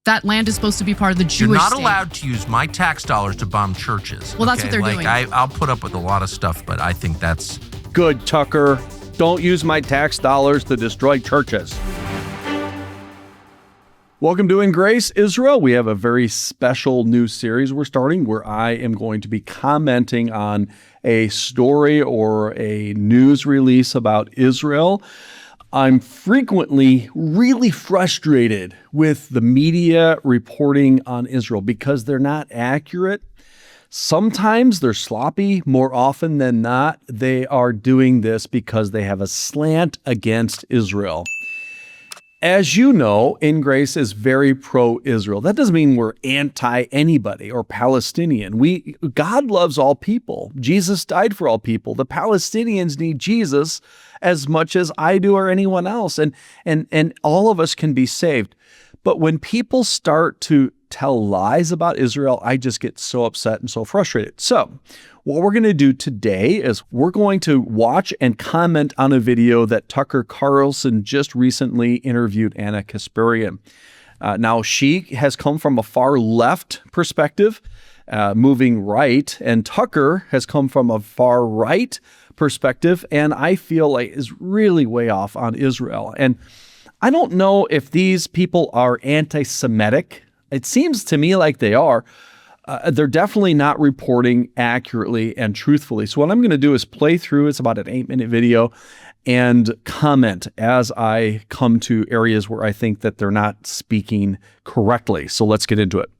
that land is supposed to be part of the Jewish You're not state. allowed to use my tax dollars to bomb churches. Well, that's what they're doing. I'll put up with a lot of stuff, but I think that's... Good, Tucker. Don't use my tax dollars to destroy churches. Welcome to In Grace, Israel. We have a very special new series we're starting where I am going to be commenting on a story or a news release about Israel. I'm frequently really frustrated with the media reporting on Israel because they're not accurate. Sometimes they're sloppy. More often than not, they are doing this because they have a slant against Israel. As you know, In Grace is very pro-Israel. That doesn't mean we're anti-anybody or Palestinian. God loves all people. Jesus died for all people. The Palestinians need Jesus as much as I do or anyone else, and all of us can be saved. But when people start to tell lies about Israel, I just get so upset and so frustrated. So what we're going to do today is we're going to watch and comment on a video that Tucker Carlson just recently interviewed Ana Kasparian. Now, she has come from a far left perspective, moving right, and Tucker has come from a far right perspective, and I feel like is really way off on Israel. And I don't know if these people are anti-Semitic. It seems to me like they are. They're definitely not reporting accurately and truthfully. So what I'm going to do is play through, it's about an 8-minute video, and comment as I come to areas where I think that they're not speaking correctly. So let's get into it.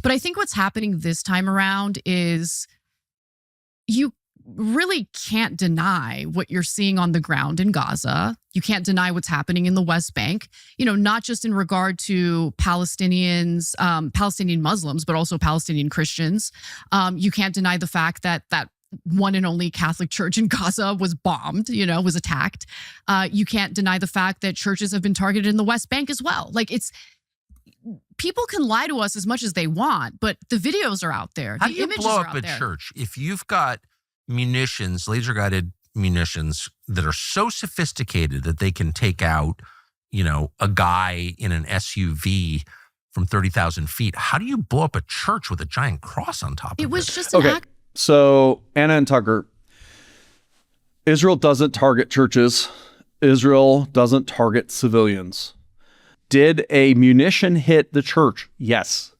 But I think what's happening this time around is you really can't deny what you're seeing on the ground in Gaza. You can't deny what's happening in the West Bank, not just in regard to Palestinians, Palestinian Muslims, but also Palestinian Christians. You can't deny the fact that that one and only Catholic church in Gaza was bombed, was attacked. You can't deny the fact that churches have been targeted in the West Bank as well. People can lie to us as much as they want, but the videos are out there. How do you blow up a church if you've got munitions, laser-guided munitions that are so sophisticated that they can take out, a guy in an SUV from 30,000 feet? How do you blow up a church with a giant cross on top of it? It was just an act. So Anna and Tucker, Israel doesn't target churches. Israel doesn't target civilians. Did a munition hit the church? Yes.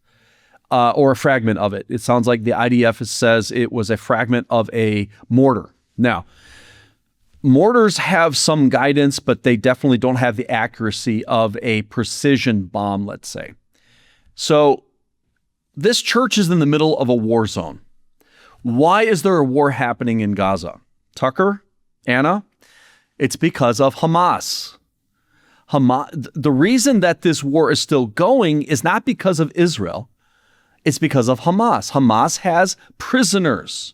Or a fragment of it. It sounds like the IDF says it was a fragment of a mortar. Now, mortars have some guidance, but they definitely don't have the accuracy of a precision bomb, let's say. So this church is in the middle of a war zone. Why is there a war happening in Gaza? Tucker, Anna, it's because of Hamas. The reason that this war is still going is not because of Israel. It's because of Hamas. Hamas has prisoners.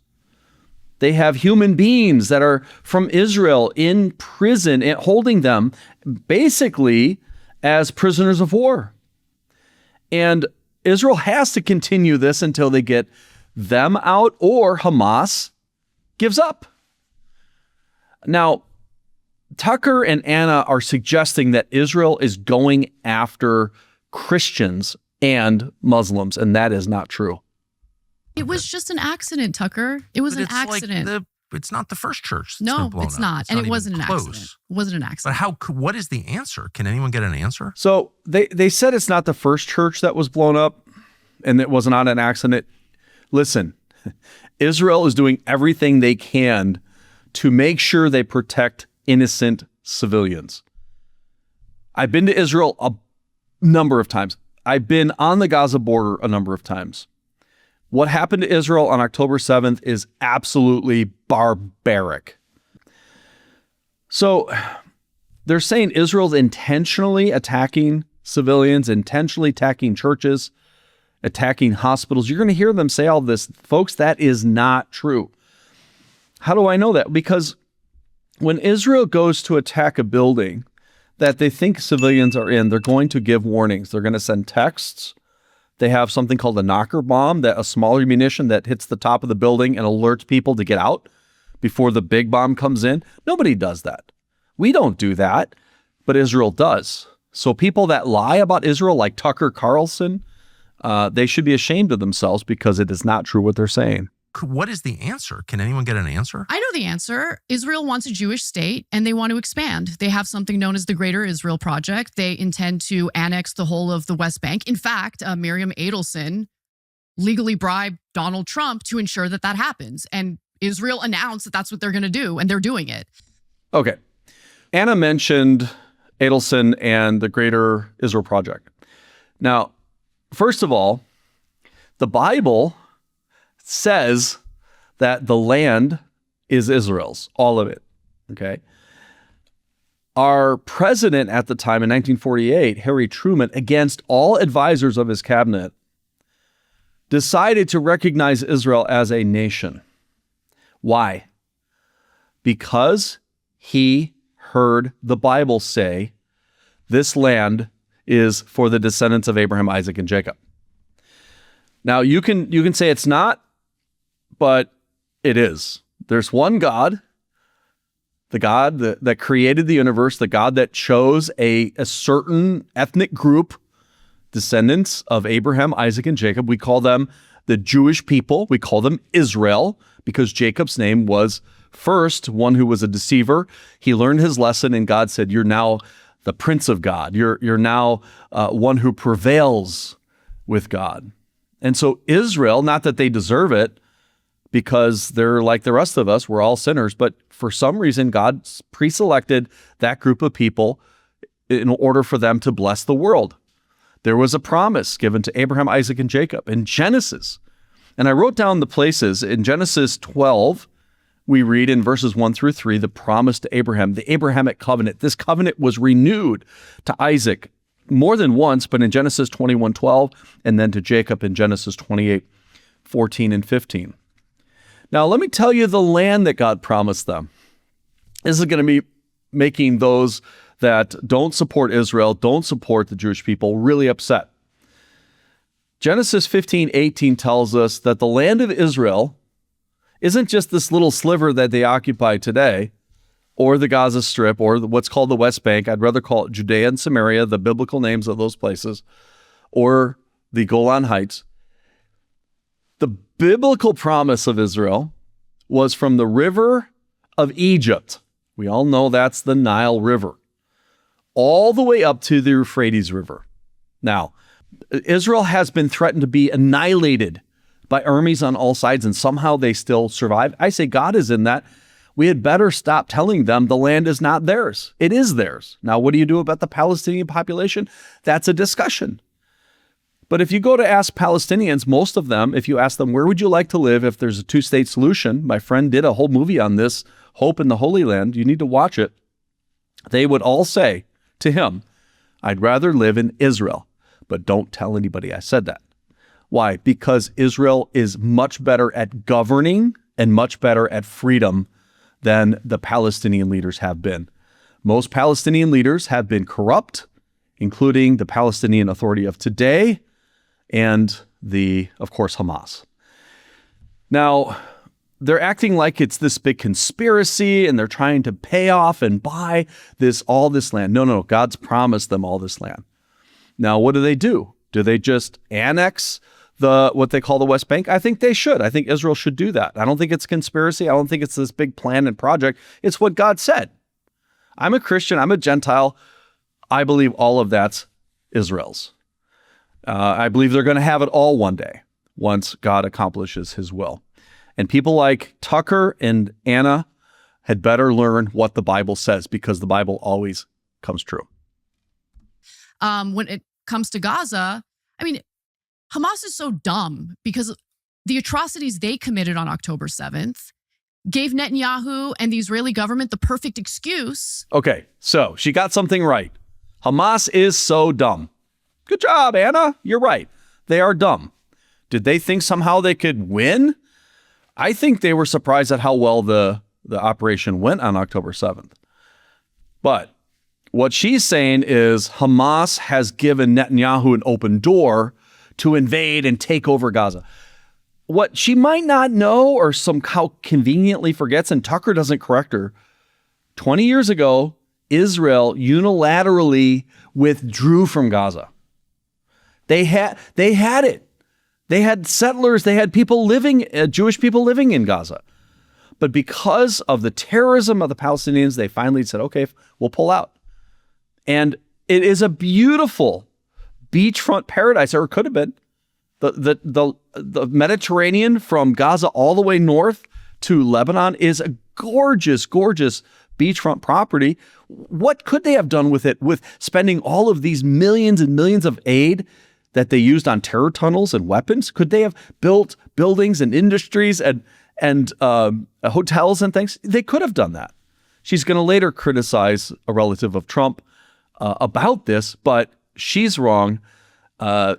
They have human beings that are from Israel in prison and holding them basically as prisoners of war. And Israel has to continue this until they get them out or Hamas gives up. Now, Tucker and Anna are suggesting that Israel is going after Christians and Muslims, and that is not true. It was just an accident, Tucker. It was an accident. It's not the first church that's No, been blown it's up. not. It's And not it wasn't an close. accident. It wasn't an accident. But what is the answer? Can anyone get an answer? So they said it's not the first church that was blown up and it was not an accident. Listen, Israel is doing everything they can to make sure they protect innocent civilians. I've been to Israel a number of times. I've been on the Gaza border a number of times. What happened to Israel on October 7th is absolutely barbaric. So they're saying Israel's intentionally attacking civilians, intentionally attacking churches, attacking hospitals. You're going to hear them say all this. Folks, that is not true. How do I know that? Because when Israel goes to attack a building that they think civilians are in, they're going to give warnings. They're going to send texts. They have something called a knocker bomb, a smaller munition that hits the top of the building and alerts people to get out before the big bomb comes in. Nobody does that. We don't do that, but Israel does. So people that lie about Israel, like Tucker Carlson, they should be ashamed of themselves because it is not true what they're saying. What is the answer? Can anyone get an answer? I know the answer. Israel wants a Jewish state and they want to expand. They have something known as the Greater Israel Project. They intend to annex the whole of the West Bank. In fact, Miriam Adelson legally bribed Donald Trump to ensure that that happens. And Israel announced that that's what they're going to do, and they're doing it. Okay. Anna mentioned Adelson and the Greater Israel Project. Now, first of all, the Bible says that the land is Israel's, all of it, okay? Our president at the time in 1948, Harry Truman, against all advisors of his cabinet, decided to recognize Israel as a nation. Why? Because he heard the Bible say, this land is for the descendants of Abraham, Isaac, and Jacob. Now, you can say it's not, but it is. There's one God, the God that created the universe, the God that chose a certain ethnic group, descendants of Abraham, Isaac, and Jacob. We call them the Jewish people. We call them Israel because Jacob's name was first one who was a deceiver. He learned his lesson, and God said, you're now the Prince of God. You're now one who prevails with God. And so Israel, not that they deserve it, because they're like the rest of us, we're all sinners, but for some reason, God pre-selected that group of people in order for them to bless the world. There was a promise given to Abraham, Isaac, and Jacob in Genesis. And I wrote down the places. In Genesis 12, we read in verses 1 through 3, the promise to Abraham, the Abrahamic covenant. This covenant was renewed to Isaac more than once, but in Genesis 21:12, and then to Jacob in Genesis 28:14 and 15. Now, let me tell you the land that God promised them. This is going to be making those that don't support Israel, don't support the Jewish people, really upset. Genesis 15:18 tells us that the land of Israel isn't just this little sliver that they occupy today, or the Gaza Strip, or what's called the West Bank. I'd rather call it Judea and Samaria, the biblical names of those places, or the Golan Heights. The biblical promise of Israel was from the river of Egypt. We all know that's the Nile River, all the way up to the Euphrates River. Now, Israel has been threatened to be annihilated by armies on all sides, and somehow they still survive. I say God is in that. We had better stop telling them the land is not theirs. It is theirs. Now, what do you do about the Palestinian population? That's a discussion. But if you go to ask Palestinians, most of them, if you ask them, where would you like to live if there's a two-state solution? My friend did a whole movie on this, Hope in the Holy Land. You need to watch it. They would all say to him, I'd rather live in Israel, but don't tell anybody I said that. Why? Because Israel is much better at governing and much better at freedom than the Palestinian leaders have been. Most Palestinian leaders have been corrupt, including the Palestinian Authority of today and of course, Hamas. Now, they're acting like it's this big conspiracy and they're trying to pay off and buy all this land. No, God's promised them all this land. Now, what do? Do they just annex what they call the West Bank? I think they should. I think Israel should do that. I don't think it's a conspiracy. I don't think it's this big plan and project. It's what God said. I'm a Christian. I'm a Gentile. I believe all of that's Israel's. I believe they're going to have it all one day once God accomplishes his will. And people like Tucker and Anna had better learn what the Bible says, because the Bible always comes true. When it comes to Gaza, I mean, Hamas is so dumb because the atrocities they committed on October 7th gave Netanyahu and the Israeli government the perfect excuse. Okay, so she got something right. Hamas is so dumb. Good job, Anna. You're right. They are dumb. Did they think somehow they could win? I think they were surprised at how well the operation went on October 7th. But what she's saying is Hamas has given Netanyahu an open door to invade and take over Gaza. What she might not know or somehow conveniently forgets, and Tucker doesn't correct her, 20 years ago, Israel unilaterally withdrew from Gaza. They had it. They had settlers, they had people living, Jewish people living in Gaza. But because of the terrorism of the Palestinians, they finally said, okay, we'll pull out. And it is a beautiful beachfront paradise, or it could have been. The Mediterranean from Gaza all the way north to Lebanon is a gorgeous, gorgeous beachfront property. What could they have done with it, with spending all of these millions and millions of aid that they used on terror tunnels and weapons? Could they have built buildings and industries and hotels and things? They could have done that. She's going to later criticize a relative of Trump about this, but she's wrong.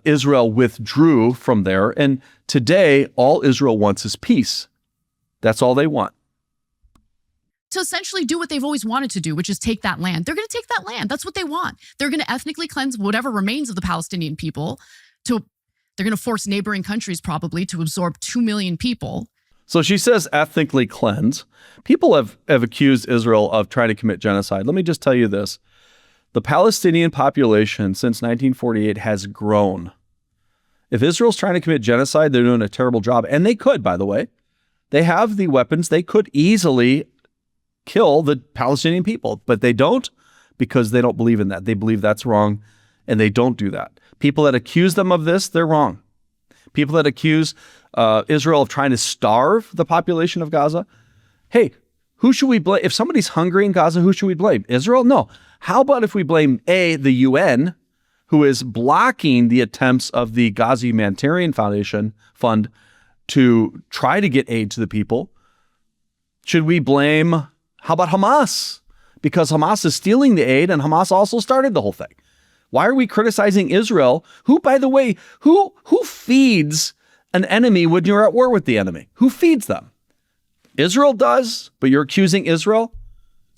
Israel withdrew from there, and today all Israel wants is peace. That's all they want. To essentially do what they've always wanted to do, which is take that land. They're going to take that land. That's what they want. They're going to ethnically cleanse whatever remains of the Palestinian people. They're going to force neighboring countries probably to absorb 2 million people. So she says ethnically cleanse. People have accused Israel of trying to commit genocide. Let me just tell you this. The Palestinian population since 1948 has grown. If Israel's trying to commit genocide, they're doing a terrible job. And they could, by the way. They have the weapons. They could easily kill the Palestinian people, but they don't, because they don't believe in that. They believe that's wrong, and they don't do that. People that accuse them of this, they're wrong. People that accuse Israel of trying to starve the population of Gaza, hey, who should we blame? If somebody's hungry in Gaza, who should we blame? Israel? No. How about if we blame the UN, who is blocking the attempts of the Gaza Humanitarian Fund to try to get aid to the people? Should we blame, how about Hamas? Because Hamas is stealing the aid, and Hamas also started the whole thing. Why are we criticizing Israel, who, by the way, who feeds an enemy when you're at war with the enemy? Who feeds them? Israel does, but you're accusing Israel?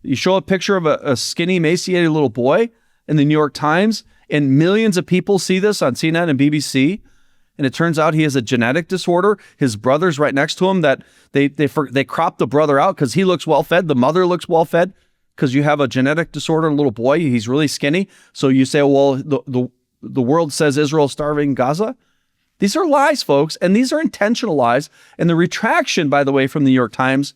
You show a picture of a skinny, emaciated little boy in the New York Times, and millions of people see this on CNN and BBC, and it turns out he has a genetic disorder. His brother's right next to him, that they crop the brother out because he looks well-fed. The mother looks well-fed because you have a genetic disorder in a little boy. He's really skinny. So you say, well, the world says Israel's starving Gaza. These are lies, folks, and these are intentional lies. And the retraction, by the way, from the New York Times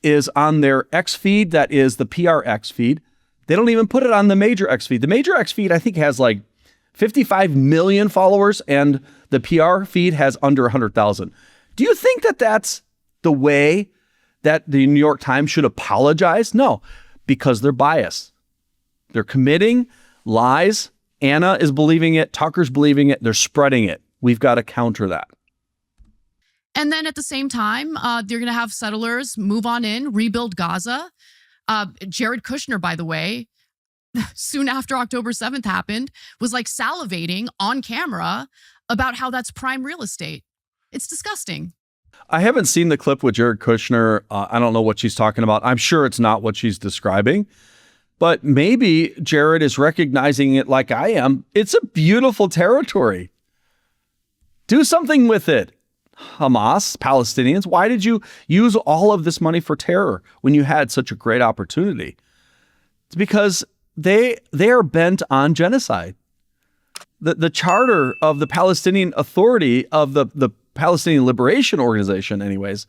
is on their X feed. That is the PR X feed. They don't even put it on the major X feed. The major X feed, I think, has like 55 million followers, and the PR feed has under 100,000. Do you think that that's the way that the New York Times should apologize? No, because they're biased. They're committing lies. Anna is believing it. Tucker's believing it. They're spreading it. We've got to counter that. And then at the same time, they're going to have settlers move on in, rebuild Gaza. Jared Kushner, by the way, soon after October 7th happened, was like salivating on camera about how that's prime real estate. It's disgusting. I haven't seen the clip with Jared Kushner. I don't know what she's talking about. I'm sure it's not what she's describing. But maybe Jared is recognizing it like I am. It's a beautiful territory. Do something with it. Hamas, Palestinians, why did you use all of this money for terror when you had such a great opportunity? It's because they are bent on genocide. The charter of the Palestinian Authority, of the Palestinian Liberation Organization anyways,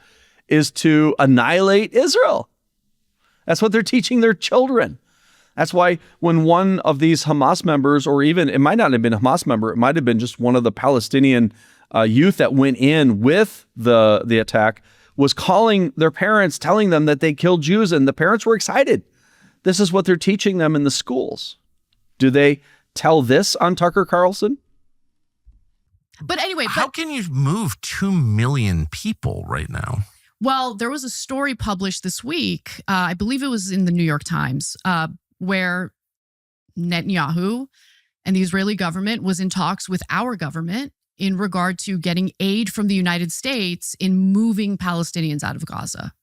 is to annihilate Israel. That's what they're teaching their children. That's why when one of these Hamas members, or even, it might not have been a Hamas member, it might have been just one of the Palestinian youth that went in with the attack, was calling their parents, telling them that they killed Jews, and the parents were excited. This is what they're teaching them in the schools. Do they tell this on Tucker Carlson? But anyway, how can you move 2 million people right now? Well, there was a story published this week, I believe it was in the New York Times, where Netanyahu and the Israeli government was in talks with our government in regard to getting aid from the United States in moving Palestinians out of Gaza.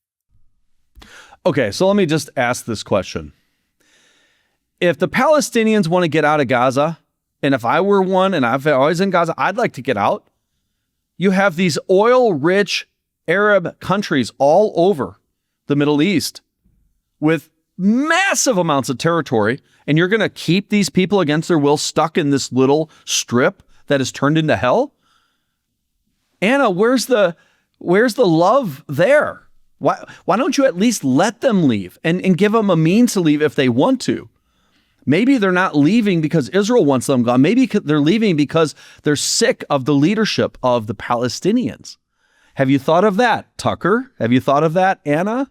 Okay, so let me just ask this question. If the Palestinians want to get out of Gaza, and if I were one and I've always in Gaza, I'd like to get out. You have these oil-rich Arab countries all over the Middle East with massive amounts of territory, and you're going to keep these people against their will stuck in this little strip that is turned into hell? Anna, where's the love there? Why don't you at least let them leave and give them a means to leave if they want to? Maybe they're not leaving because Israel wants them gone. Maybe they're leaving because they're sick of the leadership of the Palestinians. Have you thought of that, Tucker? Have you thought of that, Anna?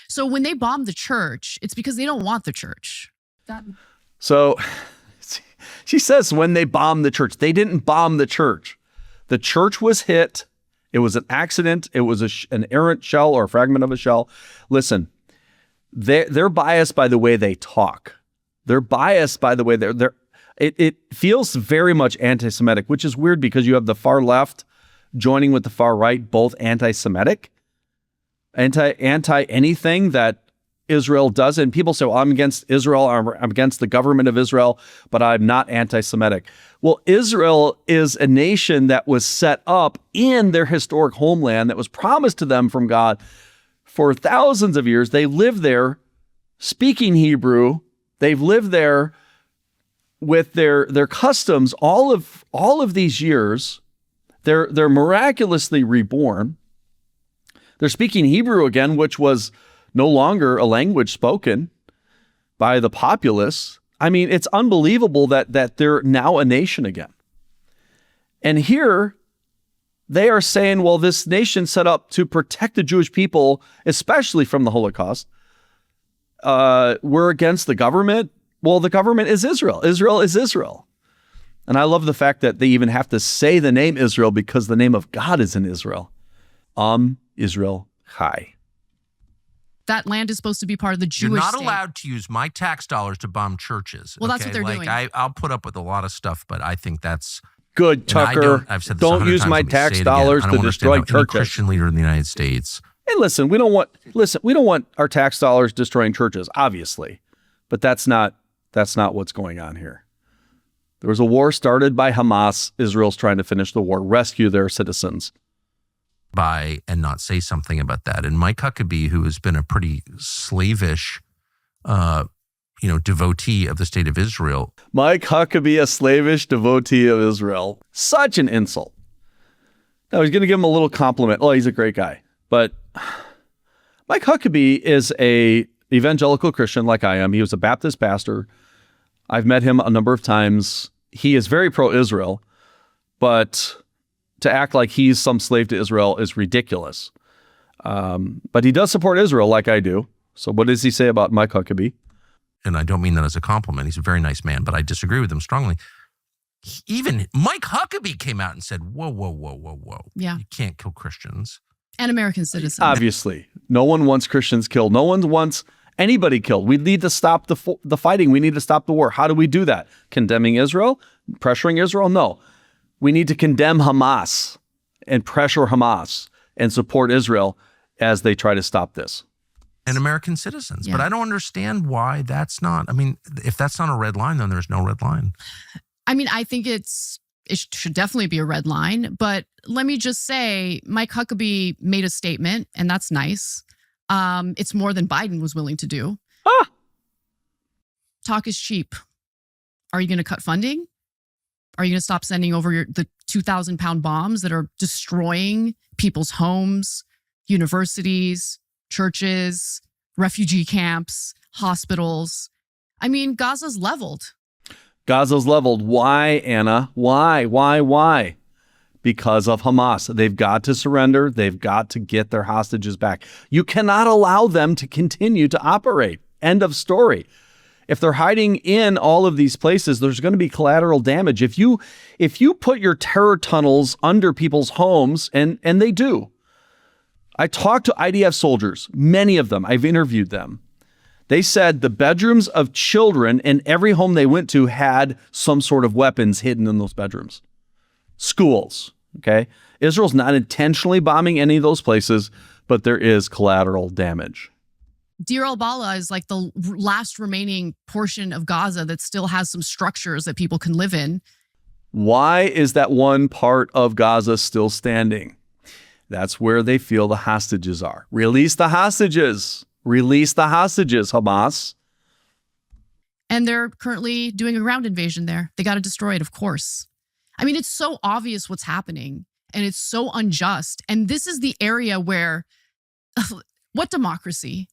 So when they bomb the church, it's because they don't want the church. So she says when they bombed the church, they didn't bomb the church. The church was hit. It was an accident. It was an errant shell or a fragment of a shell. Listen, they're biased by the way they talk. They're biased by the way it feels very much anti-Semitic, which is weird because you have the far left joining with the far right, both anti-Semitic, anti anything that Israel does. And people say, well, I'm against Israel. I'm against the government of Israel, but I'm not anti-Semitic. Well, Israel is a nation that was set up in their historic homeland that was promised to them from God for thousands of years. They lived there speaking Hebrew. They've lived there with their customs all of these years. They're miraculously reborn. They're speaking Hebrew again, which was no longer a language spoken by the populace. I mean, it's unbelievable that they're now a nation again. And here they are saying, well, this nation set up to protect the Jewish people, especially from the Holocaust. We're against the government. Well, the government is Israel. Israel is Israel. And I love the fact that they even have to say the name Israel because the name of God is in Israel. Israel Chai. That land is supposed to be part of the Jewish You're not state. allowed to use my tax dollars to bomb churches. Well, that's what they're doing. I'll put up with a lot of stuff, but I think that's good, Tucker. I've said this don't 100 use times, my let me tax say it dollars again. to destroy Any churches. Christian leader in the United States. Hey, listen, we don't want our tax dollars destroying churches, obviously, but that's not what's going on here. There was a war started by Hamas. Israel's trying to finish the war, rescue their citizens. And not say something about that. And Mike Huckabee, who has been a pretty slavish, devotee of the state of Israel. Mike Huckabee, a slavish devotee of Israel. Such an insult. Now, he's going to give him a little compliment. Oh, he's a great guy. But Mike Huckabee is a evangelical Christian like I am. He was a Baptist pastor. I've met him a number of times. He is very pro-Israel, but to act like he's some slave to Israel is ridiculous. But he does support Israel like I do. So what does he say about Mike Huckabee? And I don't mean that as a compliment. He's a very nice man, but I disagree with him strongly. Even Mike Huckabee came out and said, whoa. Yeah. You can't kill Christians. And American citizens. Obviously. No one wants Christians killed. No one wants anybody killed. We need to stop the fighting. We need to stop the war. How do we do that? Condemning Israel? Pressuring Israel? No. We need to condemn Hamas and pressure Hamas and support Israel as they try to stop this. And American citizens. Yeah. But I don't understand why that's not. I mean, if that's not a red line, then there's no red line. I mean, I think it should definitely be a red line. But let me just say, Mike Huckabee made a statement, and that's nice. It's more than Biden was willing to do. Talk is cheap. Are you going to cut funding? Are you going to stop sending over the 2,000-pound bombs that are destroying people's homes, universities, churches, refugee camps, hospitals? I mean, Gaza's leveled. Gaza's leveled. Why, Anna? Why? Because of Hamas. They've got to surrender. They've got to get their hostages back. You cannot allow them to continue to operate. End of story. If they're hiding in all of these places, there's going to be collateral damage. If you put your terror tunnels under people's homes, and they do. I talked to IDF soldiers, many of them. I've interviewed them. They said the bedrooms of children in every home they went to had some sort of weapons hidden in those bedrooms. Schools, okay? Israel's not intentionally bombing any of those places, but there is collateral damage. Deir al-Balah is like the last remaining portion of Gaza that still has some structures that people can live in. Why is that one part of Gaza still standing? That's where they feel the hostages are. Release the hostages. Release the hostages, Hamas. And they're currently doing a ground invasion there. They got to destroy it, of course. I mean, it's so obvious what's happening, and it's so unjust. And this is the area where, what democracy?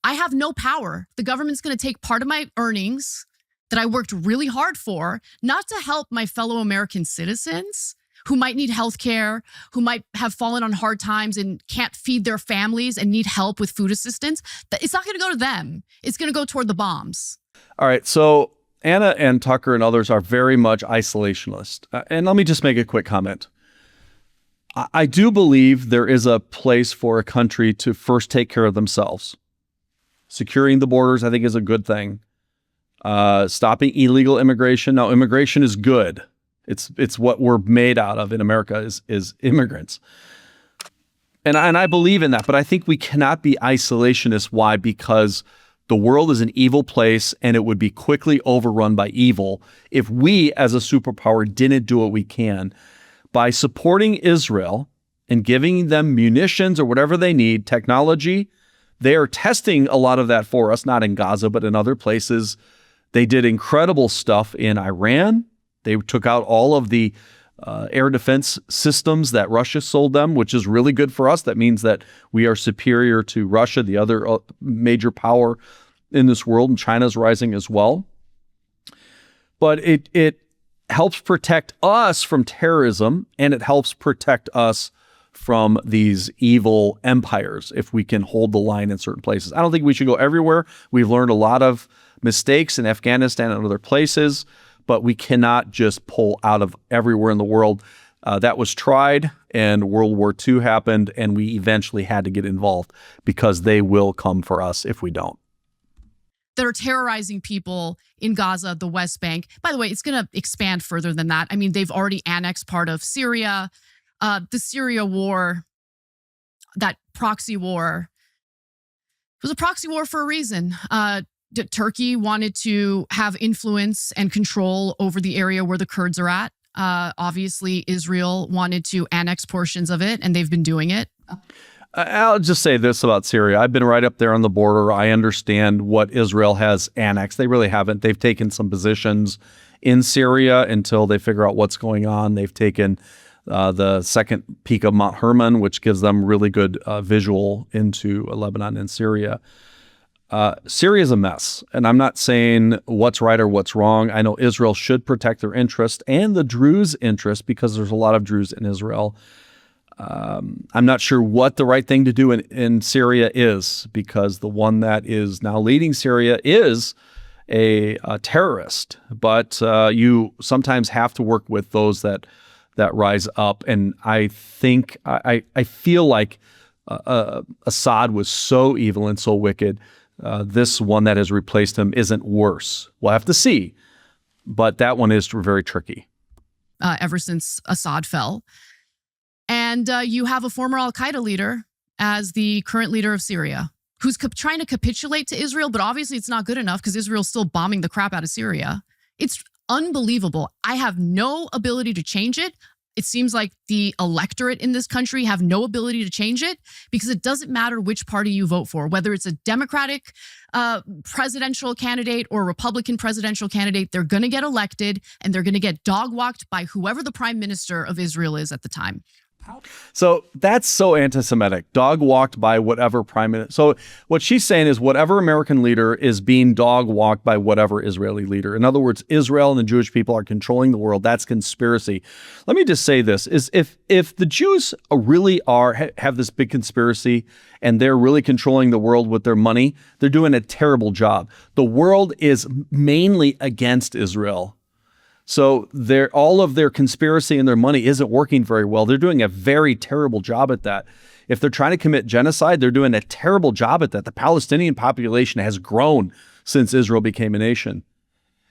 I have no power. The government's going to take part of my earnings that I worked really hard for, not to help my fellow American citizens who might need health care, who might have fallen on hard times and can't feed their families and need help with food assistance. It's not going to go to them. It's going to go toward the bombs. All right. So Anna and Tucker and others are very much isolationist. And let me just make a quick comment. I do believe there is a place for a country to first take care of themselves. Securing the borders, I think, is a good thing. Stopping illegal immigration. Now, immigration is good. It's what we're made out of in America is immigrants. And I believe in that, but I think we cannot be isolationist. Why? Because the world is an evil place and it would be quickly overrun by evil if we as a superpower didn't do what we can. By supporting Israel and giving them munitions or whatever they need, technology, they are testing a lot of that for us, not in Gaza, but in other places. They did incredible stuff in Iran. They took out all of the air defense systems that Russia sold them, which is really good for us. That means that we are superior to Russia, the other major power in this world, and China's rising as well. But it helps protect us from terrorism, and it helps protect us from these evil empires if we can hold the line in certain places. I don't think we should go everywhere. We've learned a lot of mistakes in Afghanistan and other places, but we cannot just pull out of everywhere in the world. That was tried, and World War II happened, and we eventually had to get involved because they will come for us if we don't. That are terrorizing people in Gaza, the West Bank. By the way, it's going to expand further than that. I mean, they've already annexed part of Syria. The Syria war, that proxy war, it was a proxy war for a reason. Turkey wanted to have influence and control over the area where the Kurds are at. Obviously, Israel wanted to annex portions of it, and they've been doing it. I'll just say this about Syria. I've been right up there on the border. I understand what Israel has annexed. They really haven't. They've taken some positions in Syria until they figure out what's going on. They've taken the second peak of Mount Hermon, which gives them really good visual into Lebanon and Syria. Syria is a mess, and I'm not saying what's right or what's wrong. I know Israel should protect their interest and the Druze interest because there's a lot of Druze in Israel. I'm not sure what the right thing to do in Syria is, because the one that is now leading Syria is a terrorist. But you sometimes have to work with those that rise up. And I think I feel like Assad was so evil and so wicked. This one that has replaced him isn't worse. We'll have to see. But that one is very tricky. Ever since Assad fell. And you have a former al-Qaeda leader as the current leader of Syria, who's trying to capitulate to Israel, but obviously it's not good enough because Israel's still bombing the crap out of Syria. It's unbelievable. I have no ability to change it. It seems like the electorate in this country have no ability to change it because it doesn't matter which party you vote for, whether it's a Democratic presidential candidate or a Republican presidential candidate, they're going to get elected and they're going to get dog-walked by whoever the prime minister of Israel is at the time. So that's so anti-Semitic. Dog walked by whatever prime minister. So what she's saying is whatever American leader is being dog walked by whatever Israeli leader. In other words, Israel and the Jewish people are controlling the world. That's conspiracy. Let me just say this, is if the Jews really have this big conspiracy and they're really controlling the world with their money, they're doing a terrible job. The world is mainly against Israel. So all of their conspiracy and their money isn't working very well. They're doing a very terrible job at that. If they're trying to commit genocide, they're doing a terrible job at that. The Palestinian population has grown since Israel became a nation.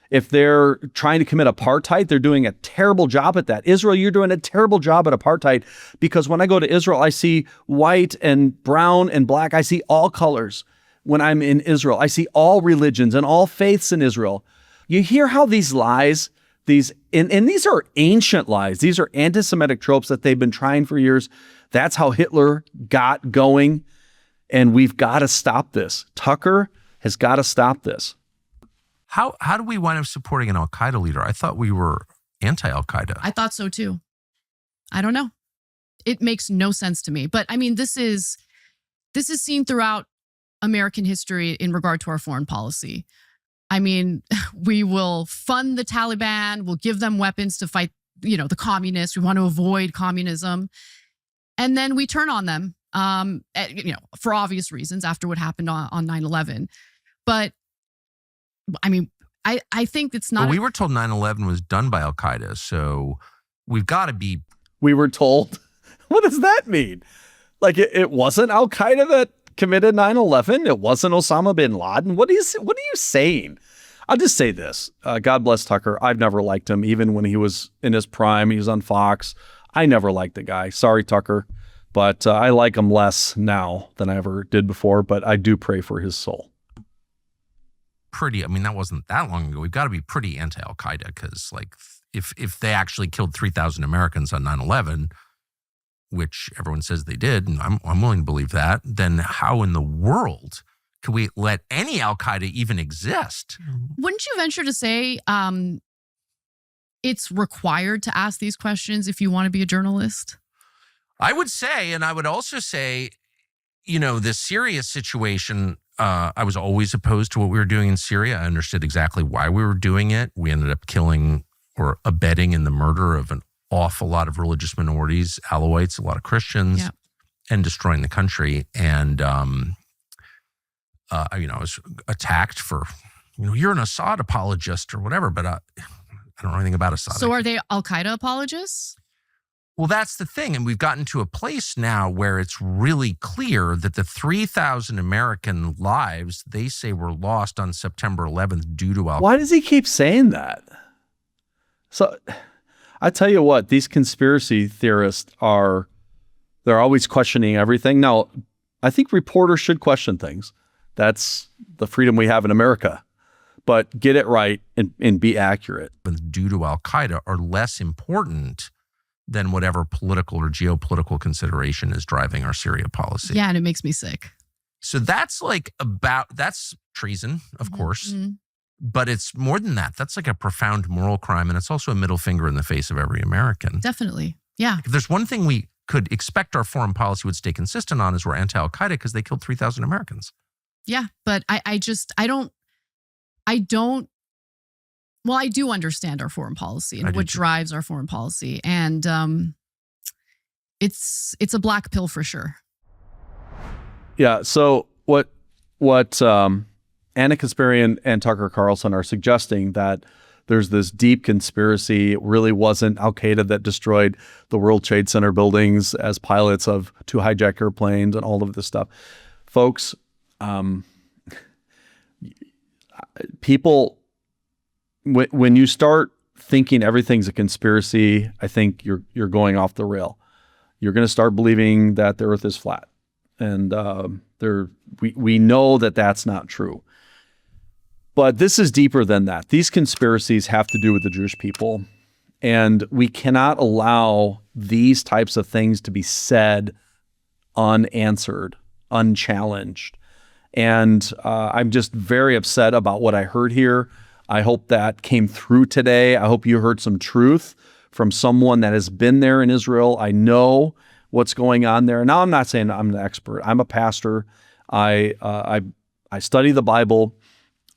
If they're trying to commit apartheid, they're doing a terrible job at that. Israel, you're doing a terrible job at apartheid, because when I go to Israel, I see white and brown and black. I see all colors. When I'm in Israel, I see all religions and all faiths in Israel. You hear how these lies, and these are ancient lies. These are anti-Semitic tropes that they've been trying for years. That's how Hitler got going. And we've got to stop this. Tucker has got to stop this. How do we wind up supporting an al-Qaeda leader? I thought we were anti-al-Qaeda. I thought so too. I don't know. It makes no sense to me. But I mean, this is seen throughout American history in regard to our foreign policy. I mean, we will fund the Taliban, we'll give them weapons to fight, the communists. We want to avoid communism. And then we turn on them, for obvious reasons after what happened on 9/11. But I mean, I think it's not. Well, we were told 9/11 was done by al-Qaeda. So we've got to be. We were told. What does that mean? Like it wasn't al-Qaeda that committed 9/11. It wasn't Osama bin Laden. What are you saying? I'll just say this. God bless Tucker. I've never liked him. Even when he was in his prime, he was on Fox. I never liked the guy. Sorry, Tucker. But I like him less now than I ever did before. But I do pray for his soul. That wasn't that long ago. We've got to be pretty anti-al-Qaeda because, like, if they actually killed 3,000 Americans on 9/11, which everyone says they did, and I'm willing to believe that, then how in the world could we let any al-Qaeda even exist? Wouldn't you venture to say it's required to ask these questions if you want to be a journalist? I would say, and I would also say, the Syria situation, I was always opposed to what we were doing in Syria. I understood exactly why we were doing it. We ended up killing or abetting in the murder of an awful lot of religious minorities, Alawites, a lot of Christians, and destroying the country. And, I was attacked for, you're an Assad apologist or whatever, but I don't know anything about Assad. So are they al-Qaeda apologists? Well, that's the thing. And we've gotten to a place now where it's really clear that the 3,000 American lives they say were lost on September 11th due to al-Qaeda. Why does he keep saying that? So I tell you what, these conspiracy theorists they're always questioning everything. Now, I think reporters should question things. That's the freedom we have in America. But get it right and be accurate. Due to al-Qaeda are less important than whatever political or geopolitical consideration is driving our Syria policy. Yeah, and it makes me sick. So that's that's treason, of course. But it's more than that. That's like a profound moral crime. And it's also a middle finger in the face of every American. Definitely. Yeah. If there's one thing we could expect our foreign policy would stay consistent on is we're anti-al-Qaeda because they killed 3,000 Americans. Yeah. But I do understand our foreign policy and what drives our foreign policy. And it's a black pill for sure. Yeah. So what Ana Kasparian and Tucker Carlson are suggesting that there's this deep conspiracy. It really wasn't al-Qaeda that destroyed the World Trade Center buildings as pilots of 2 hijacked airplanes and all of this stuff. Folks, people, when you start thinking everything's a conspiracy, I think you're going off the rail. You're going to start believing that the earth is flat. And we know that that's not true. But this is deeper than that. These conspiracies have to do with the Jewish people. And we cannot allow these types of things to be said unanswered, unchallenged. And I'm just very upset about what I heard here. I hope that came through today. I hope you heard some truth from someone that has been there in Israel. I know what's going on there. Now, I'm not saying I'm the expert. I'm a pastor. I study the Bible.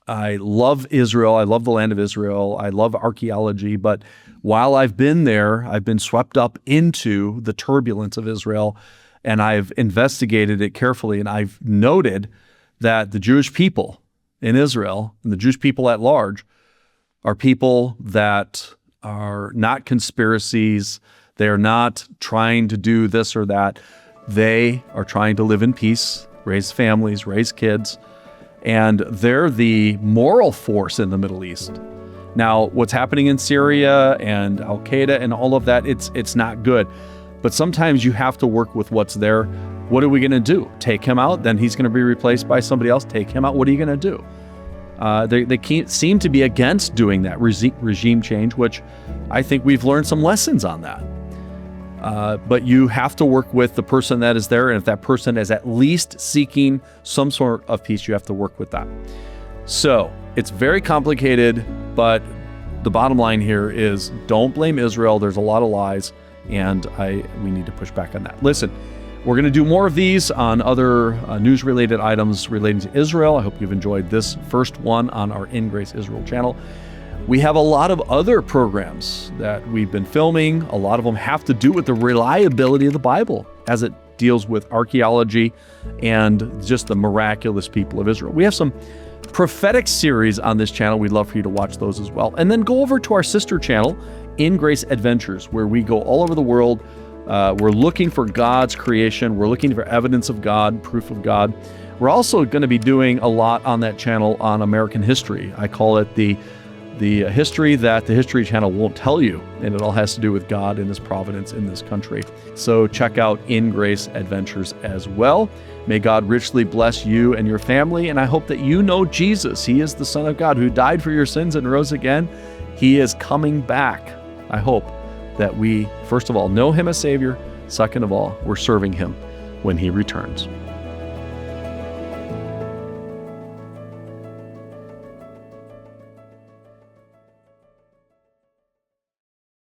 I love Israel. I love the land of Israel. I love archaeology. But while I've been there, I've been swept up into the turbulence of Israel, and I've investigated it carefully. And I've noted that the Jewish people in Israel and the Jewish people at large are people that are not conspiracies. They're not trying to do this or that. They are trying to live in peace, raise families, raise kids, and they're the moral force in the Middle East. Now, what's happening in Syria and al-Qaeda and all of that, it's not good. But sometimes you have to work with what's there. What are we going to do? Take him out? Then he's going to be replaced by somebody else. Take him out. What are you going to do? They can't seem to be against doing that regime change, which I think we've learned some lessons on that. But you have to work with the person that is there. And if that person is at least seeking some sort of peace, you have to work with that. So it's very complicated, but the bottom line here is don't blame Israel. There's a lot of lies, and we need to push back on that. Listen, we're going to do more of these on other news-related items relating to Israel. I hope you've enjoyed this first one on our In Grace Israel channel. We have a lot of other programs that we've been filming. A lot of them have to do with the reliability of the Bible as it deals with archaeology and just the miraculous people of Israel. We have some prophetic series on this channel. We'd love for you to watch those as well. And then go over to our sister channel, In Grace Adventures, where we go all over the world. We're looking for God's creation. We're looking for evidence of God, proof of God. We're also going to be doing a lot on that channel on American history. I call it the history that the History Channel won't tell you, and it all has to do with God and His providence in this country. So check out In Grace Adventures as well. May God richly bless you and your family, and I hope that you know Jesus. He is the Son of God who died for your sins and rose again. He is coming back. I hope that we, first of all, know Him as Savior. Second of all, we're serving Him when He returns.